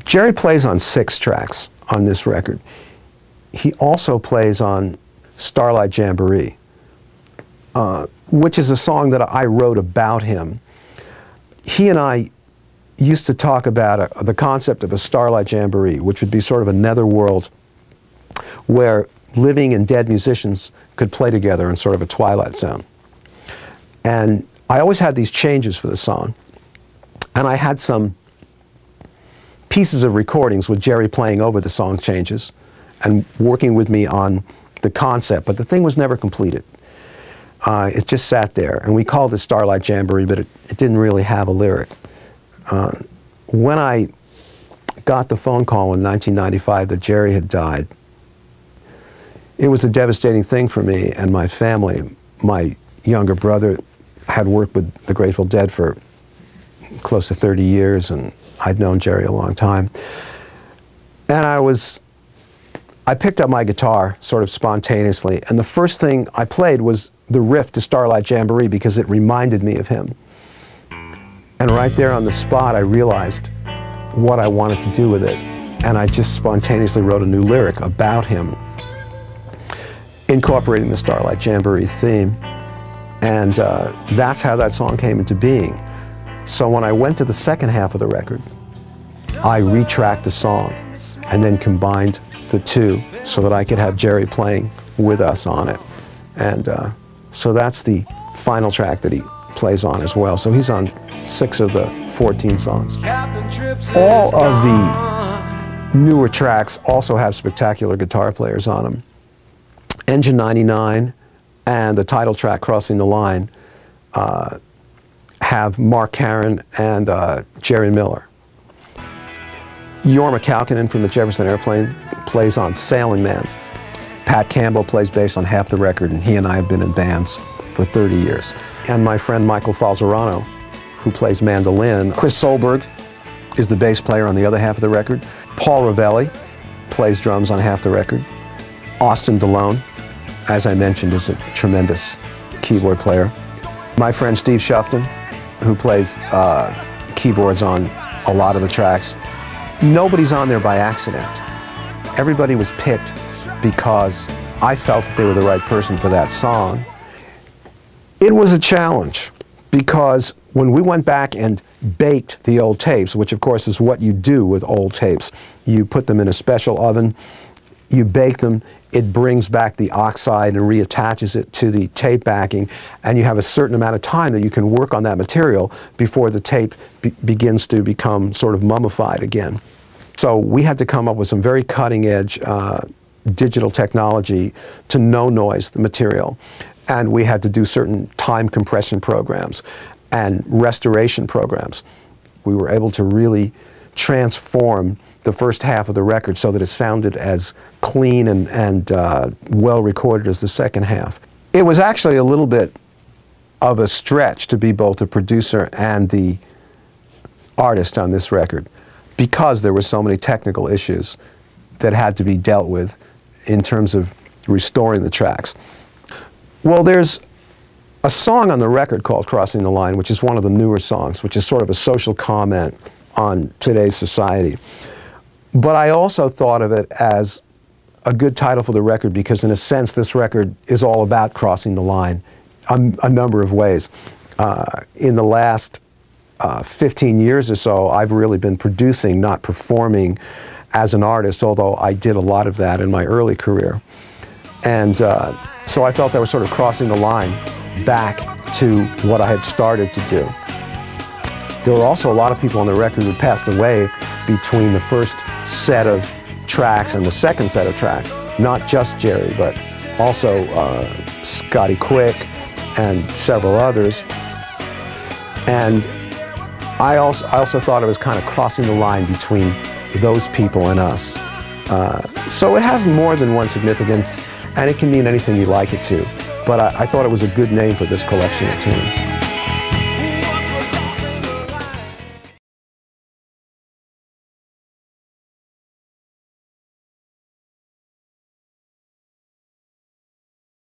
Jerry plays on 6 tracks on this record. He also plays on Starlight Jamboree, which is a song that I wrote about him. He and I used to talk about the concept of a Starlight Jamboree, which would be sort of a netherworld where living and dead musicians could play together in sort of a twilight zone. And I always had these changes for the song. And I had some pieces of recordings with Jerry playing over the song changes and working with me on the concept, but the thing was never completed. It just sat there, and we called it Starlight Jamboree, but it didn't really have a lyric. When I got the phone call in 1995 that Jerry had died, it was a devastating thing for me and my family. My younger brother had worked with the Grateful Dead for close to 30 years, and I'd known Jerry a long time. And I picked up my guitar sort of spontaneously, and the first thing I played was the riff to Starlight Jamboree because it reminded me of him. And right there on the spot, I realized what I wanted to do with it, and I just spontaneously wrote a new lyric about him, incorporating the Starlight Jamboree theme, and that's how that song came into being. So when I went to the second half of the record, I retracked the song and then combined the two so that I could have Jerry playing with us on it. And so that's the final track that he plays on as well. So he's on 6 of the 14 songs. All of the newer tracks also have spectacular guitar players on them. Engine 99 and the title track, Crossing the Line, have Mark Karen and Jerry Miller. Jorma Kaukonen from the Jefferson Airplane plays on Sailing Man. Pat Campbell plays bass on half the record, and he and I have been in bands for 30 years. And my friend Michael Falzerano, who plays mandolin. Chris Solberg is the bass player on the other half of the record. Paul Ravelli plays drums on half the record. Austin DeLone, as I mentioned, is a tremendous keyboard player. My friend Steve Shufton, who plays keyboards on a lot of the tracks. Nobody's on there by accident. Everybody was picked because I felt that they were the right person for that song. It was a challenge because when we went back and baked the old tapes, which of course is what you do with old tapes, you put them in a special oven, you bake them, it brings back the oxide and reattaches it to the tape backing, and you have a certain amount of time that you can work on that material before the tape begins to become sort of mummified again. So we had to come up with some very cutting-edge digital technology to no-noise the material, and we had to do certain time compression programs and restoration programs. We were able to really transform the first half of the record so that it sounded as clean and well recorded as the second half. It was actually a little bit of a stretch to be both the producer and the artist on this record because there were so many technical issues that had to be dealt with in terms of restoring the tracks. Well, there's a song on the record called Crossing the Line, which is one of the newer songs, which is sort of a social comment on today's society. But I also thought of it as a good title for the record because in a sense this record is all about crossing the line a number of ways. In the last 15 years or so, I've really been producing, not performing as an artist, although I did a lot of that in my early career. And so I felt I was sort of crossing the line back to what I had started to do. There were also a lot of people on the record who passed away between the first set of tracks and the second set of tracks. Not just Jerry, but also Scotty Quick and several others. And I also thought it was kind of crossing the line between those people and us. So it has more than one significance, and it can mean anything you like it to. But I thought it was a good name for this collection of tunes.